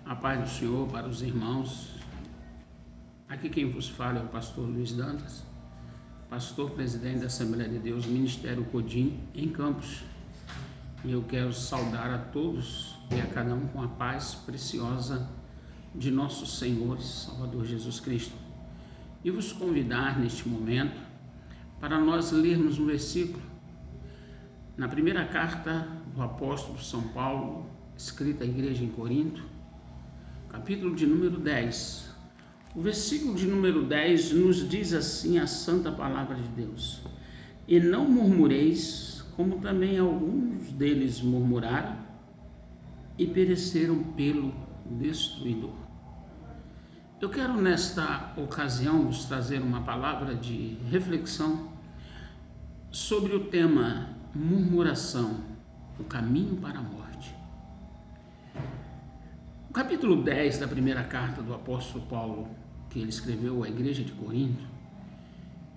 A paz do Senhor para os irmãos. Aqui quem vos fala é o pastor Luiz Dantas, pastor presidente da Assembleia de Deus, Ministério Codim, em Campos. E eu quero saudar a todos e a cada um com a paz preciosa de nosso Senhor e Salvador Jesus Cristo. E vos convidar neste momento para nós lermos um versículo na primeira carta do apóstolo São Paulo, escrita à igreja em Corinto, capítulo de número 10. O versículo de número 10 nos diz assim a santa palavra de Deus: E não murmureis, como também alguns deles murmuraram e pereceram pelo destruidor. Eu quero nesta ocasião vos trazer uma palavra de reflexão sobre o tema murmuração, o caminho para a morte. O capítulo 10 da primeira carta do apóstolo Paulo, que ele escreveu à igreja de Corinto,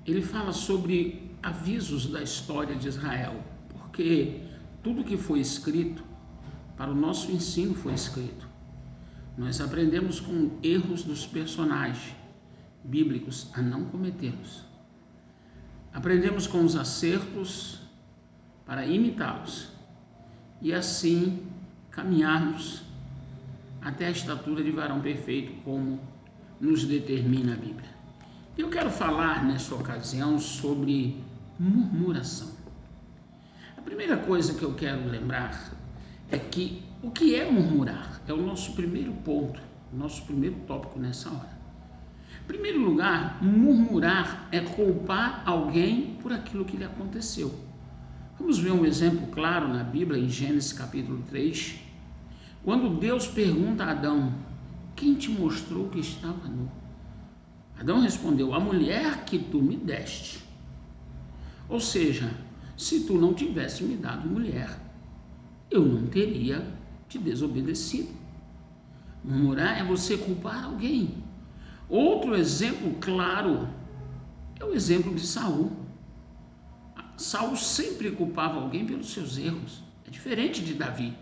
ele fala sobre avisos da história de Israel, porque tudo que foi escrito para o nosso ensino foi escrito. Nós aprendemos com erros dos personagens bíblicos a não cometê-los. Aprendemos com os acertos para imitá-los e assim caminharmos até a estatura de varão perfeito, como nos determina a Bíblia. Eu quero falar nesta ocasião sobre murmuração. A primeira coisa que eu quero lembrar é que o que é murmurar é o nosso primeiro ponto, o nosso primeiro tópico nessa hora. Em primeiro lugar, murmurar é culpar alguém por aquilo que lhe aconteceu. Vamos ver um exemplo claro na Bíblia, em Gênesis capítulo 3, quando Deus pergunta a Adão: quem te mostrou que estava nu? Adão respondeu: a mulher que tu me deste. Ou seja, se tu não tivesse me dado mulher, eu não teria te desobedecido. Murmurar é você culpar alguém. Outro exemplo claro é o exemplo de Saul. Saul sempre culpava alguém pelos seus erros. É diferente de Davi.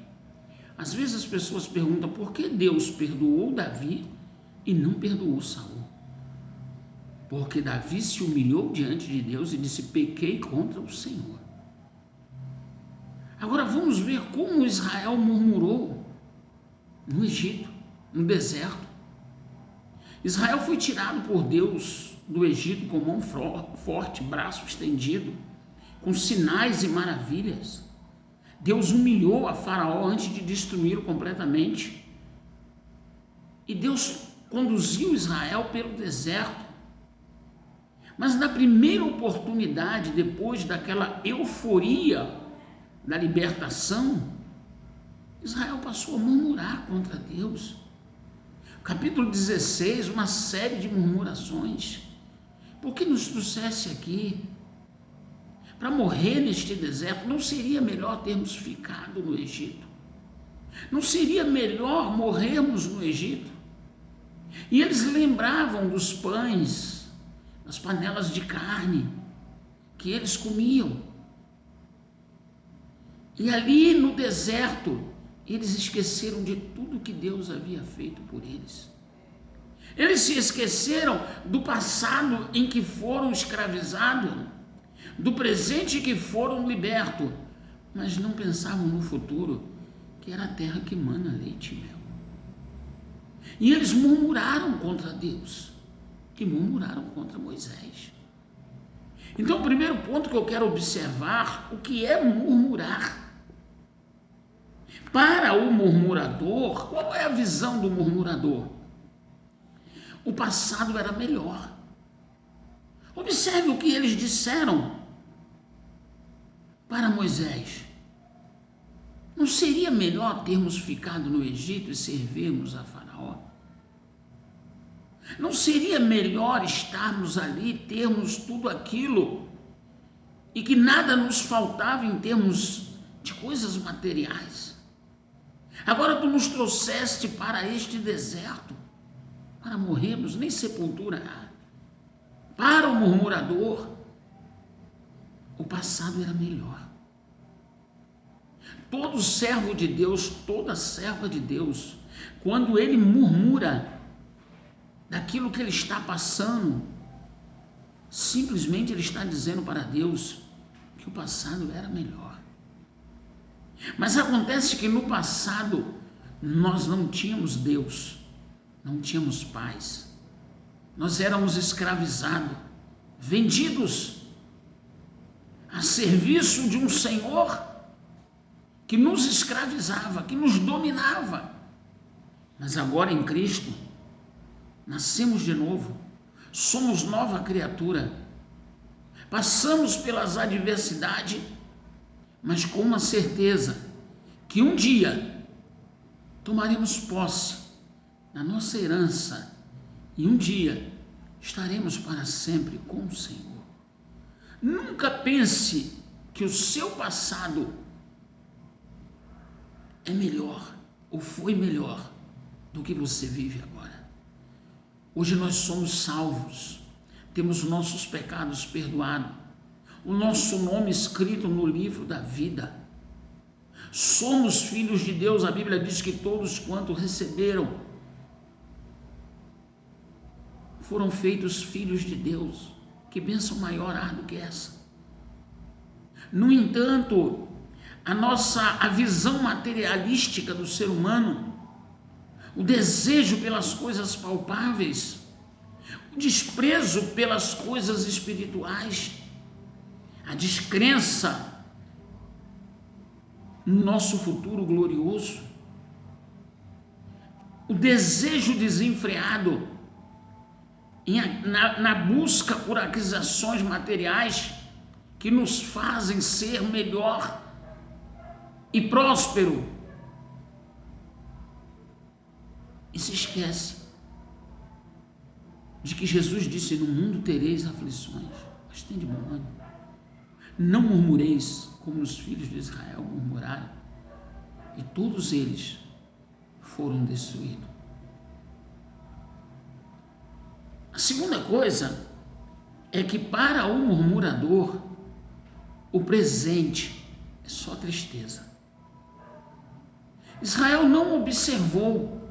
Às vezes as pessoas perguntam por que Deus perdoou Davi e não perdoou Saul. Porque Davi se humilhou diante de Deus e disse: pequei contra o Senhor. Agora vamos ver como Israel murmurou no Egito, no deserto. Israel foi tirado por Deus do Egito com mão forte, braço estendido, com sinais e maravilhas. Deus humilhou a Faraó antes de destruí-lo completamente. E Deus conduziu Israel pelo deserto. Mas na primeira oportunidade, depois daquela euforia da libertação, Israel passou a murmurar contra Deus. Capítulo 16, uma série de murmurações. Por que nos trouxesse aqui? Para morrer neste deserto? Não seria melhor termos ficado no Egito? Não seria melhor morrermos no Egito? E eles lembravam dos pães, das panelas de carne que eles comiam. E ali no deserto, eles esqueceram de tudo que Deus havia feito por eles. Eles se esqueceram do passado em que foram escravizados, do presente que foram libertos, mas não pensavam no futuro, que era a terra que mana leite e mel. E eles murmuraram contra Deus e murmuraram contra Moisés. Então, o primeiro ponto que eu quero observar, o que é murmurar? Para o murmurador, qual é a visão do murmurador? O passado era melhor. Observe o que eles disseram para Moisés: não seria melhor termos ficado no Egito e servirmos a Faraó? Não seria melhor estarmos ali, termos tudo aquilo e que nada nos faltava em termos de coisas materiais? Agora tu nos trouxeste para este deserto para morrermos, nem sepultura há. Para o murmurador, o passado era melhor. todo servo de Deus, toda serva de Deus, quando ele murmura daquilo que ele está passando, simplesmente ele está dizendo para Deus que o passado era melhor. Mas acontece que no passado nós não tínhamos Deus, não tínhamos paz. Nós éramos escravizados, vendidos a serviço de um Senhor que nos escravizava, que nos dominava. Mas agora em Cristo, nascemos de novo, somos nova criatura, passamos pelas adversidades, mas com uma certeza que um dia tomaremos posse da nossa herança e um dia estaremos para sempre com o Senhor. Nunca pense que o seu passado é melhor ou foi melhor do que você vive agora. Hoje nós somos salvos, temos nossos pecados perdoados, o nosso nome escrito no livro da vida. Somos filhos de Deus, a Bíblia diz que todos quanto receberam foram feitos filhos de Deus. Que bênção maior há do que essa? No entanto, a visão materialística do ser humano, o desejo pelas coisas palpáveis, o desprezo pelas coisas espirituais, a descrença no nosso futuro glorioso, o desejo desenfreado na busca por aquisições materiais que nos fazem ser melhor e próspero, e se esquece de que Jesus disse: no mundo tereis aflições, mas tende bom ânimo. Não murmureis como os filhos de Israel murmuraram, e todos eles foram destruídos. A segunda coisa é que para o murmurador o presente é só tristeza. Israel não observou,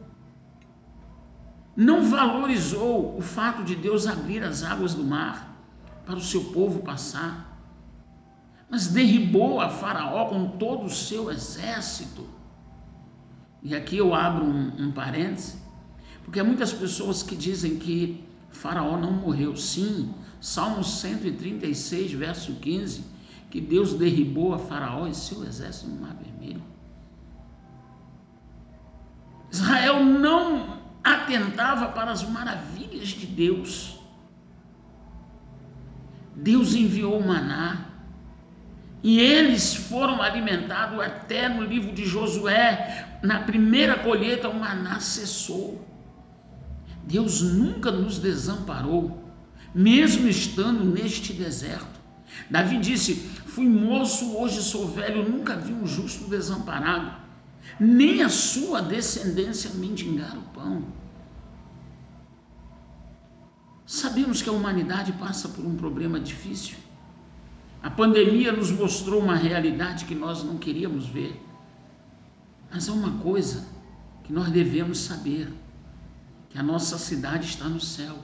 não valorizou o fato de Deus abrir as águas do mar para o seu povo passar, mas derribou a Faraó com todo o seu exército. E aqui eu abro um parêntese, porque há muitas pessoas que dizem que Faraó não morreu. Sim, Salmo 136, verso 15, que Deus derribou a Faraó e seu exército no Mar Vermelho. Israel não atentava para as maravilhas de Deus. Deus enviou o maná e eles foram alimentados. Até no livro de Josué, na primeira colheita, o maná cessou. Deus nunca nos desamparou, mesmo estando neste deserto. Davi disse: fui moço, hoje sou velho, nunca vi um justo desamparado, nem a sua descendência mendigar o pão. Sabemos que a humanidade passa por um problema difícil. A pandemia nos mostrou uma realidade que nós não queríamos ver. Mas há uma coisa que nós devemos saber: que a nossa cidade está no céu,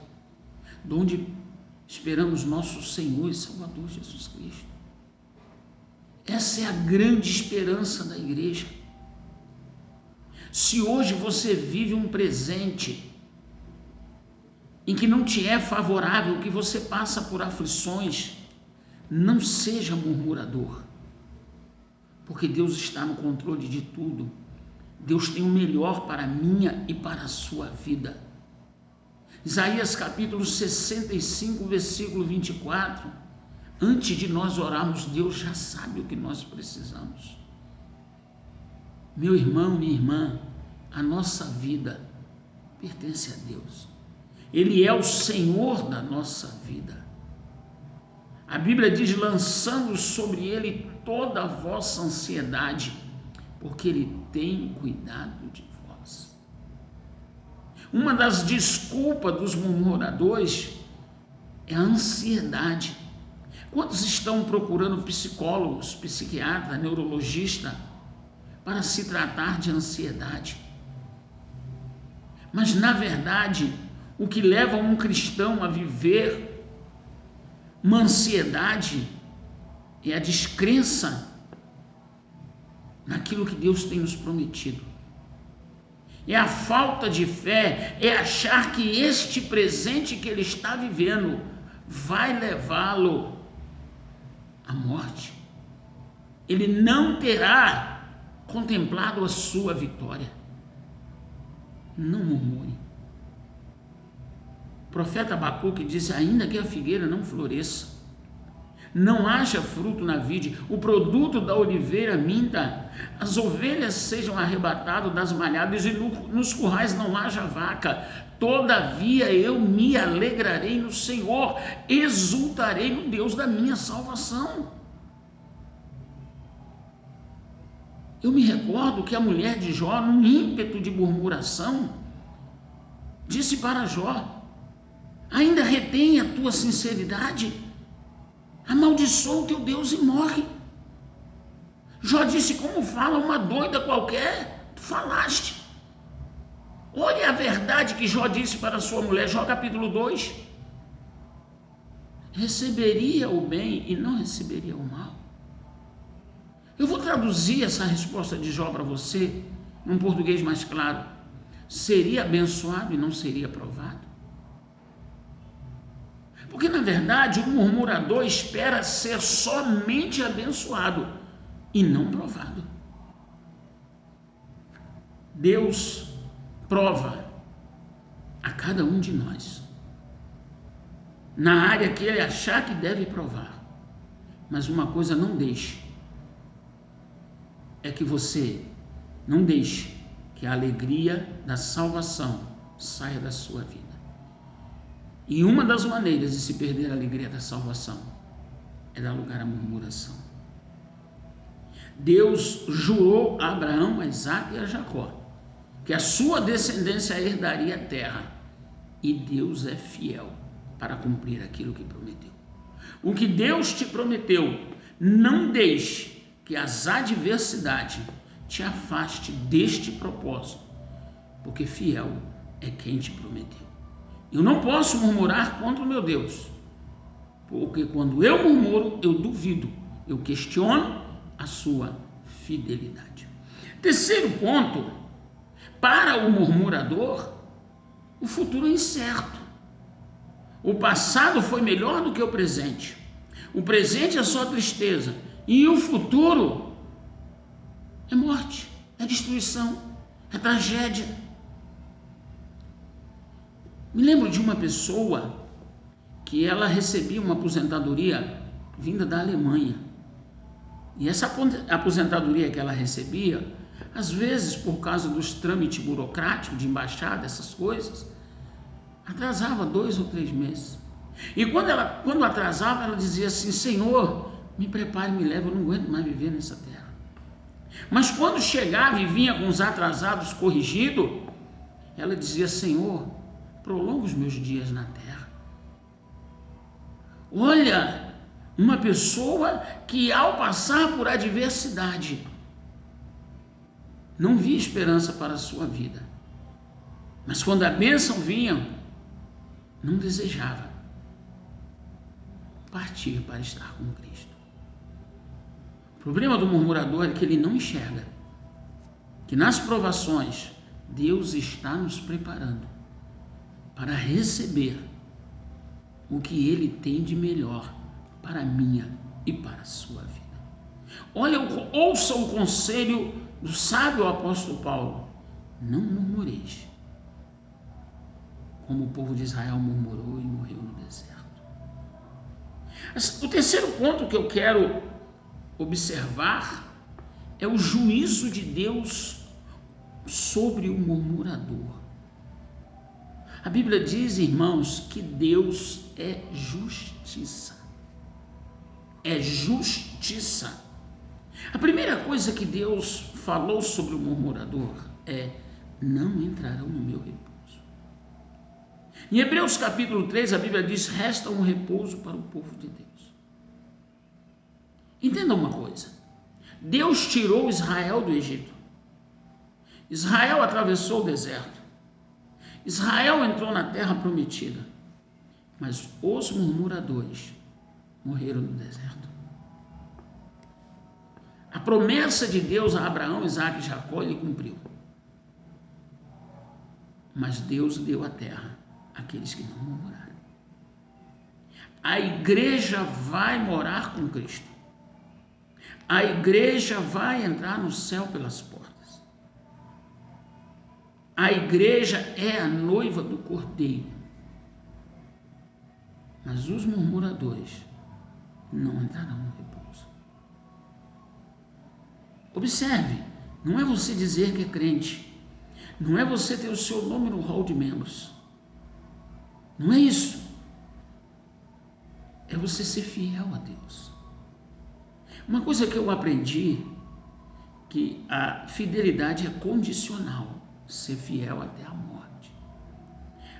de onde esperamos nosso Senhor e Salvador Jesus Cristo. Essa é a grande esperança da igreja. Se hoje você vive um presente em que não te é favorável, que você passa por aflições, não seja murmurador, porque Deus está no controle de tudo. Deus tem o melhor para a minha e para a sua vida. Isaías capítulo 65, versículo 24. Antes de nós orarmos, Deus já sabe o que nós precisamos. Meu irmão, minha irmã, a nossa vida pertence a Deus. Ele é o Senhor da nossa vida. A Bíblia diz: lançando sobre Ele toda a vossa ansiedade, porque Ele tem cuidado de vós. Uma das desculpas dos murmuradores é a ansiedade. Quantos estão procurando psicólogos, psiquiatras, neurologistas, para se tratar de ansiedade. Mas, na verdade, o que leva um cristão a viver uma ansiedade é a descrença naquilo que Deus tem nos prometido. É a falta de fé, é achar que este presente que ele está vivendo vai levá-lo à morte. Ele não terá contemplado a sua vitória. Não murmure. O profeta Abacuque disse: ainda que a figueira não floresça, não haja fruto na vide, o produto da oliveira minta, as ovelhas sejam arrebatadas das malhadas e nos currais não haja vaca, todavia eu me alegrarei no Senhor, exultarei no Deus da minha salvação. Eu me recordo que a mulher de Jó, num ímpeto de murmuração, disse para Jó: ainda retém a tua sinceridade? Amaldiçoa o teu Deus e morre. Jó disse: como fala uma doida qualquer? Tu falaste. Olha a verdade que Jó disse para sua mulher, Jó capítulo 2. Receberia o bem e não receberia o mal. Eu vou traduzir essa resposta de Jó para você num português mais claro. Seria abençoado e não seria provado? Porque, na verdade, o murmurador espera ser somente abençoado e não provado. Deus prova a cada um de nós na área que ele achar que deve provar. Mas uma coisa não deixe, é que você não deixe que a alegria da salvação saia da sua vida. E uma das maneiras de se perder a alegria da salvação é dar lugar à murmuração. Deus jurou a Abraão, a Isaque e a Jacó que a sua descendência herdaria a terra. E Deus é fiel para cumprir aquilo que prometeu. O que Deus te prometeu, não deixe que as adversidades te afaste deste propósito, porque fiel é quem te prometeu. Eu não posso murmurar contra o meu Deus, porque quando eu murmuro, eu duvido, eu questiono a sua fidelidade. Terceiro ponto, para o murmurador, o futuro é incerto. O passado foi melhor do que o presente. O presente é só tristeza. E o futuro é morte, é destruição, é tragédia. Me lembro de uma pessoa que ela recebia uma aposentadoria vinda da Alemanha. E essa aposentadoria que ela recebia, às vezes por causa dos trâmites burocráticos de embaixada, essas coisas, atrasava 2 ou 3 meses. E quando atrasava, ela dizia assim: Senhor, me prepare, me leve, eu não aguento mais viver nessa terra. Mas quando chegava e vinha com os atrasados corrigidos, ela dizia: Senhor, prolonga os meus dias na terra. Olha, uma pessoa que ao passar por adversidade não via esperança para a sua vida, mas quando a bênção vinha, não desejava partir para estar com Cristo. O problema do murmurador é que ele não enxerga que nas provações Deus está nos preparando para receber o que Ele tem de melhor para a minha e para a sua vida. Olha, ouça o conselho do sábio apóstolo Paulo: não murmureis, como o povo de Israel murmurou e morreu no deserto. O terceiro ponto que eu quero observar é o juízo de Deus sobre o murmurador. A Bíblia diz, irmãos, que Deus é justiça. É justiça. A primeira coisa que Deus falou sobre o murmurador é: não entrarão no meu repouso. Em Hebreus capítulo 3, a Bíblia diz: resta um repouso para o povo de Deus. Entenda uma coisa: Deus tirou Israel do Egito. Israel atravessou o deserto. Israel entrou na terra prometida. Mas os murmuradores morreram no deserto. A promessa de Deus a Abraão, Isaque e Jacó, ele cumpriu. Mas Deus deu a terra àqueles que não murmuraram. A igreja vai morar com Cristo. A igreja vai entrar no céu pelas portas. A igreja é a noiva do Cordeiro. Mas os murmuradores não entrarão no repouso. Observe, não é você dizer que é crente. Não é você ter o seu nome no hall de membros. Não é isso. É você ser fiel a Deus. Uma coisa que eu aprendi, que a fidelidade é condicional, ser fiel até a morte.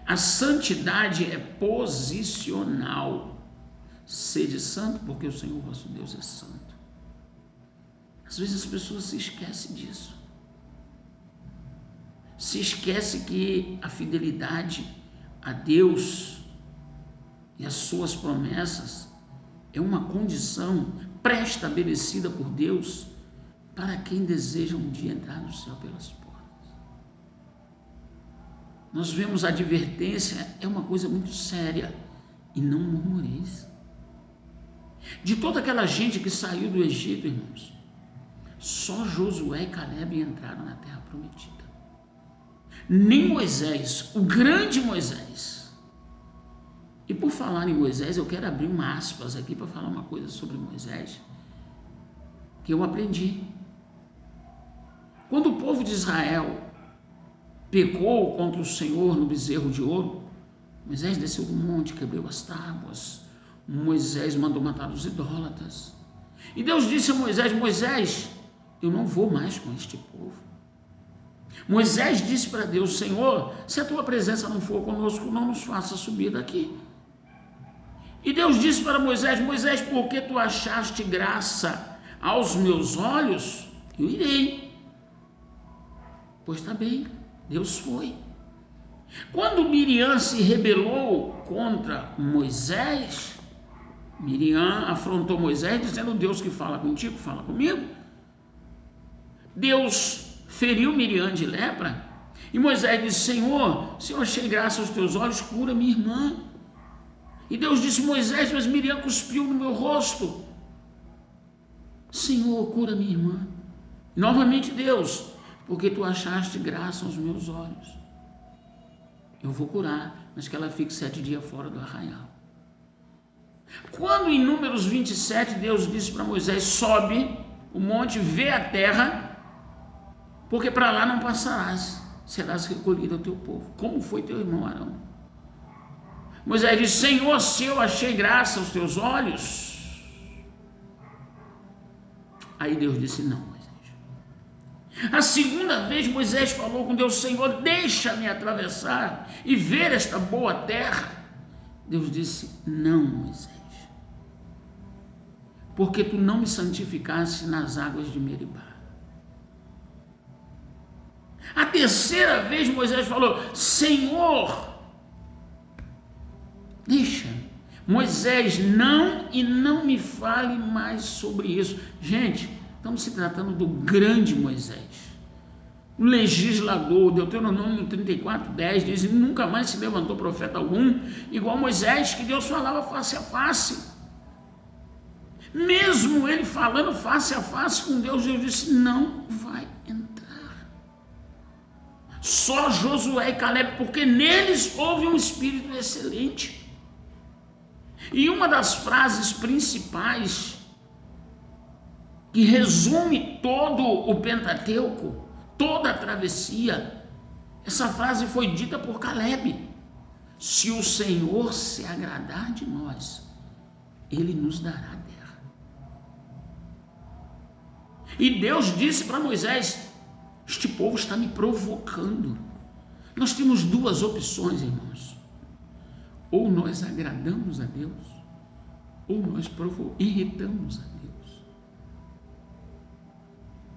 A santidade é posicional. Sede santo, porque o Senhor vosso Deus é santo. Às vezes as pessoas se esquecem disso. Se esquece que a fidelidade a Deus e as suas promessas é uma condição pré-estabelecida por Deus para quem deseja um dia entrar no céu pelas portas. Nós vemos a advertência, é uma coisa muito séria, e não murmureis. De toda aquela gente que saiu do Egito, irmãos, só Josué e Calebe entraram na terra prometida. Nem Moisés, o grande Moisés. E por falar em Moisés, eu quero abrir uma aspas aqui para falar uma coisa sobre Moisés que eu aprendi. Quando o povo de Israel pecou contra o Senhor no bezerro de ouro, Moisés desceu do monte, quebrou as tábuas. Moisés mandou matar os idólatras. E Deus disse a Moisés: Moisés, eu não vou mais com este povo. Moisés disse para Deus: Senhor, se a tua presença não for conosco, não nos faça subir daqui. E Deus disse para Moisés: Moisés, porque tu achaste graça aos meus olhos, eu irei. Pois está bem, Deus foi. Quando Miriam se rebelou contra Moisés, Miriam afrontou Moisés dizendo: Deus que fala contigo, fala comigo. Deus feriu Miriam de lepra, e Moisés disse: Senhor, se eu achei graça aos teus olhos, cura minha irmã. E Deus disse: Moisés, mas Miriam cuspiu no meu rosto. Senhor, cura minha irmã. E novamente Deus: porque tu achaste graça aos meus olhos, eu vou curar, mas que ela fique 7 dias fora do arraial. Quando em Números 27 Deus disse para Moisés: sobe o monte, vê a terra, porque para lá não passarás, serás recolhido ao teu povo, como foi teu irmão Arão. Moisés disse: Senhor, se eu achei graça aos teus olhos. Aí Deus disse: não, Moisés. A segunda vez Moisés falou com Deus: Senhor, deixa-me atravessar e ver esta boa terra. Deus disse: não, Moisés, porque tu não me santificaste nas águas de Meribá. A terceira vez Moisés falou: Senhor, deixa. Moisés, não, e não me fale mais sobre isso. Gente, estamos se tratando do grande Moisés, o legislador. Deuteronômio 34:10 diz: nunca mais se levantou profeta algum igual Moisés, que Deus falava face a face. Mesmo ele falando face a face com Deus, Deus disse: não vai entrar. Só Josué e Calebe, porque neles houve um espírito excelente. E uma das frases principais que resume todo o Pentateuco, toda a travessia, essa frase foi dita por Calebe: se o Senhor se agradar de nós, Ele nos dará a terra. E Deus disse para Moisés: este povo está me provocando. Nós temos duas opções, irmãos: ou nós agradamos a Deus, ou nós irritamos a Deus.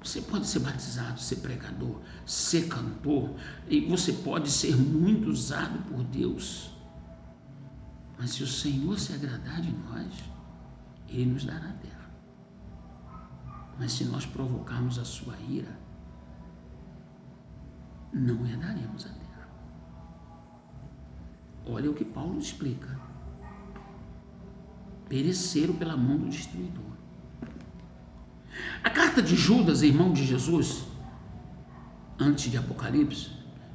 Você pode ser batizado, ser pregador, ser cantor, e você pode ser muito usado por Deus. Mas se o Senhor se agradar de nós, Ele nos dará a terra. Mas se nós provocarmos a sua ira, não herdaremos a terra. Olha o que Paulo explica. Pereceram pela mão do destruidor. A carta de Judas, irmão de Jesus, antes de Apocalipse,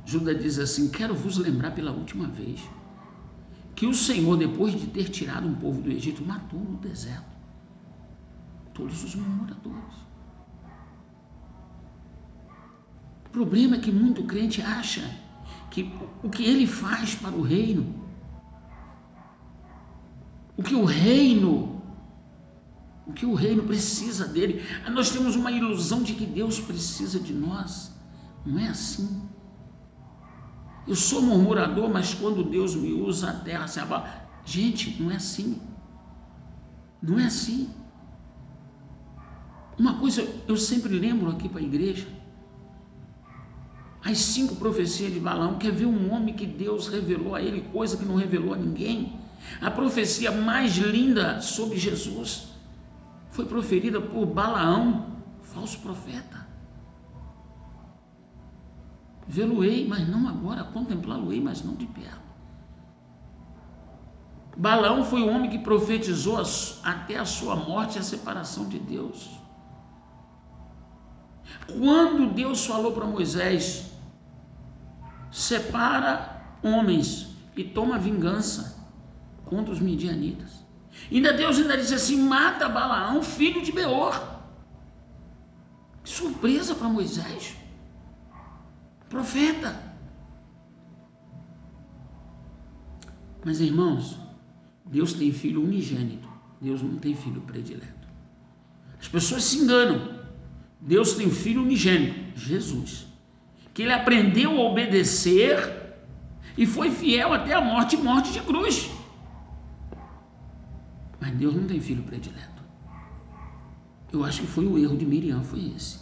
Judas diz assim: quero vos lembrar pela última vez que o Senhor, depois de ter tirado um povo do Egito, matou no deserto todos os murmuradores. O problema é que muito crente acha que o que ele faz para o reino, o que o reino precisa dele, nós temos uma ilusão de que Deus precisa de nós. Não é assim. Eu sou murmurador, mas quando Deus me usa, a terra se abala. Gente, não é assim. Não é assim. Uma coisa eu sempre lembro aqui para a igreja: as 5 profecias de Balaão. Quer ver um homem que Deus revelou a ele coisa que não revelou a ninguém? A profecia mais linda sobre Jesus foi proferida por Balaão, falso profeta. Vê-lo-ei, mas não agora, contemplá-lo-ei, mas não de perto. Balaão foi o homem que profetizou até a sua morte e a separação de Deus. Quando Deus falou para Moisés: separa homens e toma vingança contra os midianitas, Deus ainda disse assim: mata Balaão, filho de Beor. Que surpresa para Moisés, profeta. Mas, irmãos, Deus tem filho unigênito, Deus não tem filho predileto. As pessoas se enganam. Deus tem um filho unigênito, Jesus, que ele aprendeu a obedecer e foi fiel até a morte de cruz. Mas Deus não tem filho predileto. Eu acho que foi o erro de Miriam, foi esse.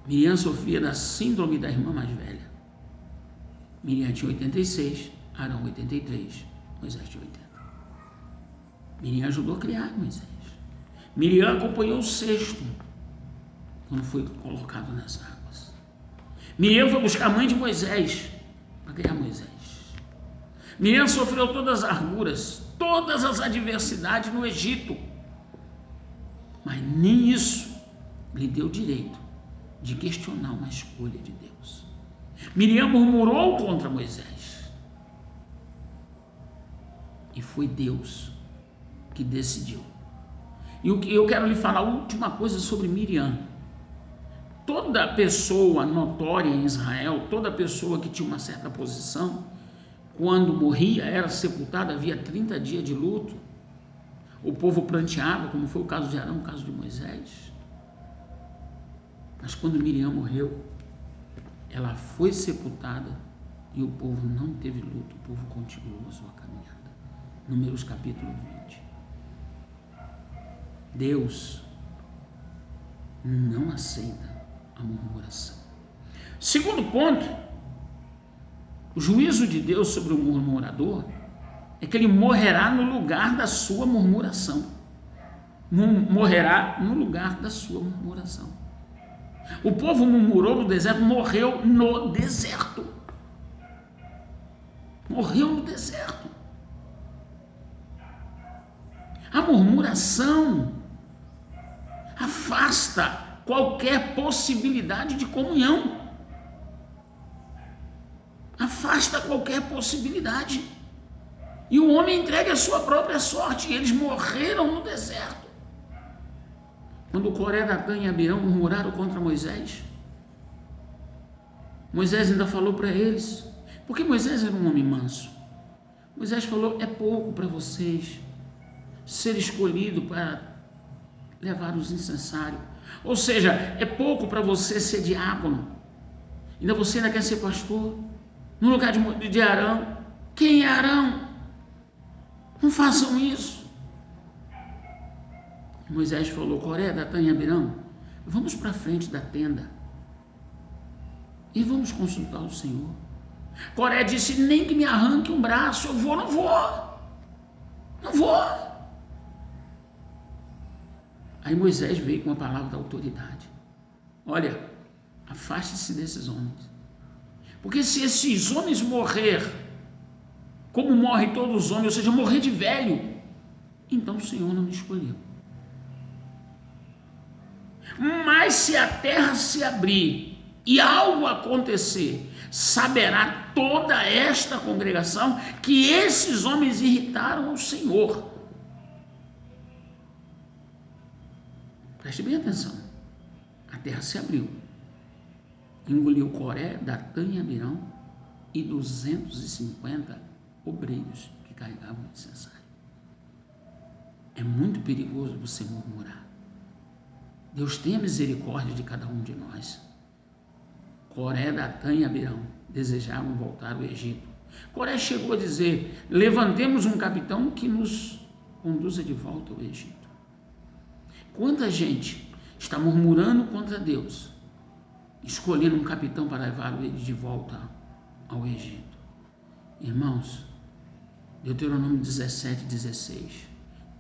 Miriam sofria da síndrome da irmã mais velha. Miriam tinha 86, Arão 83, Moisés tinha 80. Miriam ajudou a criar Moisés. Miriam acompanhou o cesto quando foi colocado nas águas. Miriam foi buscar a mãe de Moisés para criar Moisés. Miriam sofreu todas as arguras, todas as adversidades no Egito, mas nem isso lhe deu direito de questionar uma escolha de Deus. Miriam murmurou contra Moisés e foi Deus que decidiu. E eu quero lhe falar a última coisa sobre Miriam. Toda pessoa notória em Israel, toda pessoa que tinha uma certa posição, quando morria, era sepultada, havia 30 dias de luto. O povo pranteava, como foi o caso de Arão, o caso de Moisés. Mas quando Miriam morreu, ela foi sepultada e o povo não teve luto, o povo continuou a sua caminhada. Números capítulo 20. Deus não aceita a murmuração. Segundo ponto, o juízo de Deus sobre o murmurador é que ele morrerá no lugar da sua murmuração. Morrerá no lugar da sua murmuração. O povo murmurou no deserto, morreu no deserto. Morreu no deserto. A murmuração afasta qualquer possibilidade de comunhão. Afasta qualquer possibilidade. E o homem entrega a sua própria sorte. E eles morreram no deserto. Quando Coré, Datã e Abirão murmuraram contra Moisés, Moisés ainda falou para eles, porque Moisés era um homem manso. Moisés falou: é pouco para vocês ser escolhido para levar os incensários. Ou seja, é pouco para você ser diácono. Você ainda quer ser pastor no lugar de Arão. Quem é Arão? Não façam isso. Moisés falou: Coré, Datã e Abirão, Vamos para frente da tenda e vamos consultar o Senhor. Coré disse: nem que me arranque um braço, eu vou, não vou. Não vou. Aí Moisés veio com a palavra da autoridade: olha, afaste-se desses homens, porque se esses homens morrer como morrem todos os homens, ou seja, morrer de velho, então o Senhor não me escolheu. Mas se a terra se abrir e algo acontecer, saberá toda esta congregação que esses homens irritaram o Senhor. Preste bem atenção. A terra se abriu, engoliu Coré, Datã e Abirão e 250 obreiros que carregavam o incensário. É muito perigoso você murmurar. Deus tenha misericórdia de cada um de nós. Coré, Datã e Abirão desejavam voltar ao Egito. Coré chegou a dizer: levantemos um capitão que nos conduza de volta ao Egito. Quanta gente está murmurando contra Deus, escolhendo um capitão para levar ele de volta ao Egito. Irmãos, Deuteronômio 17:16,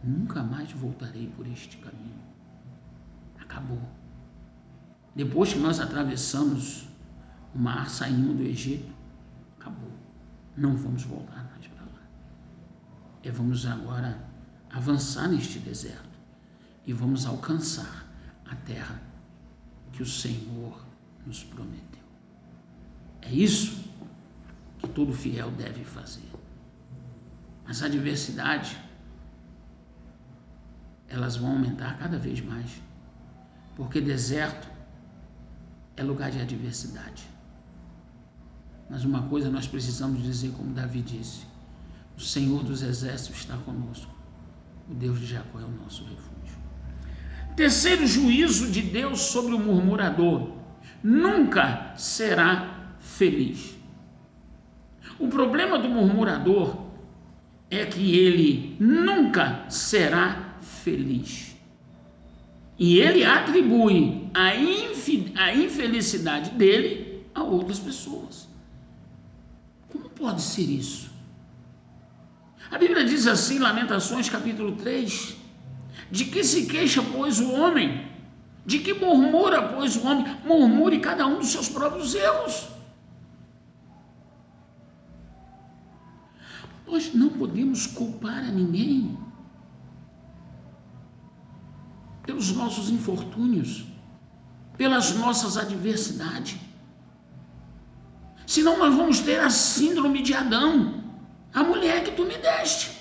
nunca mais voltarei por este caminho. Acabou. Depois que nós atravessamos o mar, saímos do Egito, acabou. Não vamos voltar mais para lá. Vamos agora avançar neste deserto e vamos alcançar a terra que o Senhor nos prometeu. É isso que todo fiel deve fazer. As adversidades, elas vão aumentar cada vez mais, porque deserto é lugar de adversidade. Mas uma coisa nós precisamos dizer, como Davi disse: o Senhor dos exércitos está conosco, o Deus de Jacó é o nosso refúgio. Terceiro juízo de Deus sobre o murmurador: nunca será feliz. O problema do murmurador é que ele nunca será feliz. E ele atribui a infelicidade dele a outras pessoas. Como pode ser isso? A Bíblia diz assim, Lamentações capítulo 3, de que se queixa, pois, o homem? De que murmura, pois, o homem? Murmure cada um dos seus próprios erros. Nós não podemos culpar a ninguém pelos nossos infortúnios, pelas nossas adversidades. Senão nós vamos ter a síndrome de Adão, a mulher que tu me deste.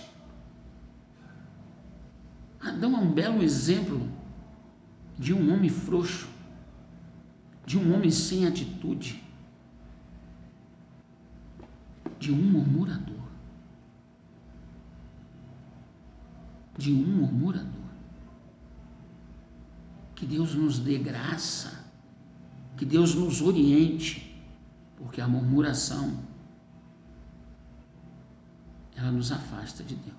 Adão é um belo exemplo de um homem frouxo, de um homem sem atitude, de um murmurador. De um murmurador. Que Deus nos dê graça, que Deus nos oriente, porque a murmuração, ela nos afasta de Deus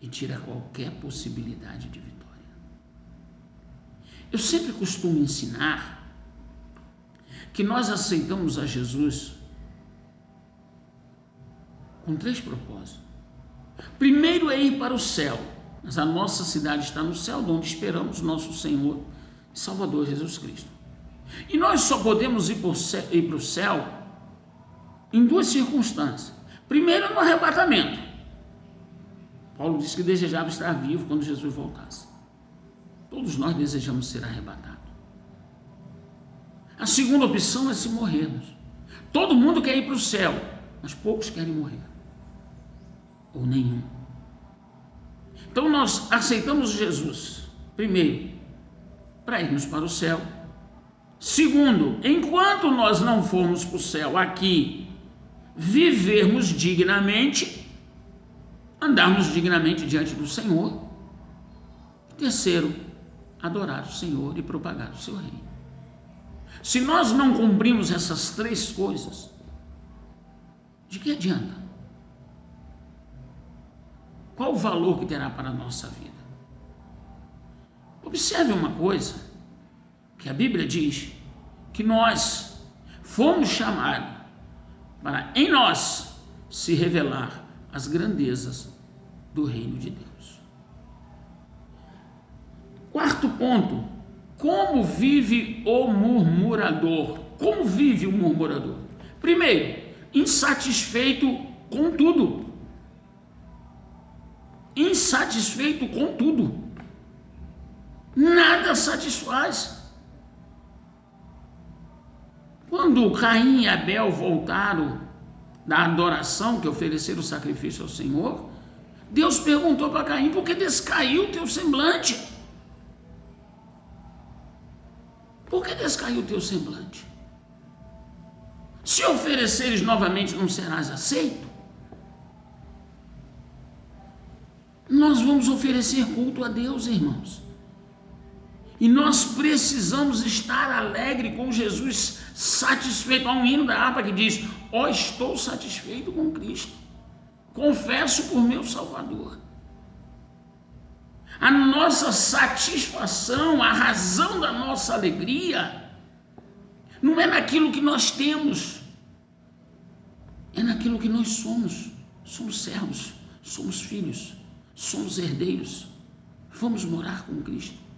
e tira qualquer possibilidade de vitória. Eu sempre costumo ensinar que nós aceitamos a Jesus com 3 propósitos. Primeiro é ir para o céu, mas a nossa cidade está no céu, onde esperamos nosso Senhor e Salvador Jesus Cristo. E nós só podemos ir para o céu em 2 circunstâncias. Primeiro, no arrebatamento. Paulo disse que desejava estar vivo quando Jesus voltasse. Todos nós desejamos ser arrebatados. A segunda opção é se morrermos. Todo mundo quer ir para o céu, mas poucos querem morrer. Ou nenhum. Então nós aceitamos Jesus, primeiro, para irmos para o céu. Segundo, enquanto nós não formos para o céu aqui, vivermos dignamente, andarmos dignamente diante do Senhor. Terceiro, adorar o Senhor e propagar o seu reino. Se nós não cumprimos essas 3 coisas, de que adianta? Qual o valor que terá para a nossa vida? Observe uma coisa: que a Bíblia diz que nós fomos chamados para em nós se revelar as grandezas do reino de Deus. Quarto ponto, como vive o murmurador? Como vive o murmurador? Primeiro, insatisfeito com tudo. Insatisfeito com tudo. Nada satisfaz. Quando Caim e Abel voltaram da adoração, que ofereceram o sacrifício ao Senhor, Deus perguntou para Caim: por que descaiu o teu semblante? Por que descaiu o teu semblante? Se ofereceres novamente, não serás aceito? Nós vamos oferecer culto a Deus, irmãos. E nós precisamos estar alegre com Jesus, satisfeito. Há um hino da harpa que diz: ó, estou satisfeito com Cristo, confesso por meu Salvador. A nossa satisfação, a razão da nossa alegria, não é naquilo que nós temos, é naquilo que nós somos. Somos servos, somos filhos, somos herdeiros, vamos morar com Cristo.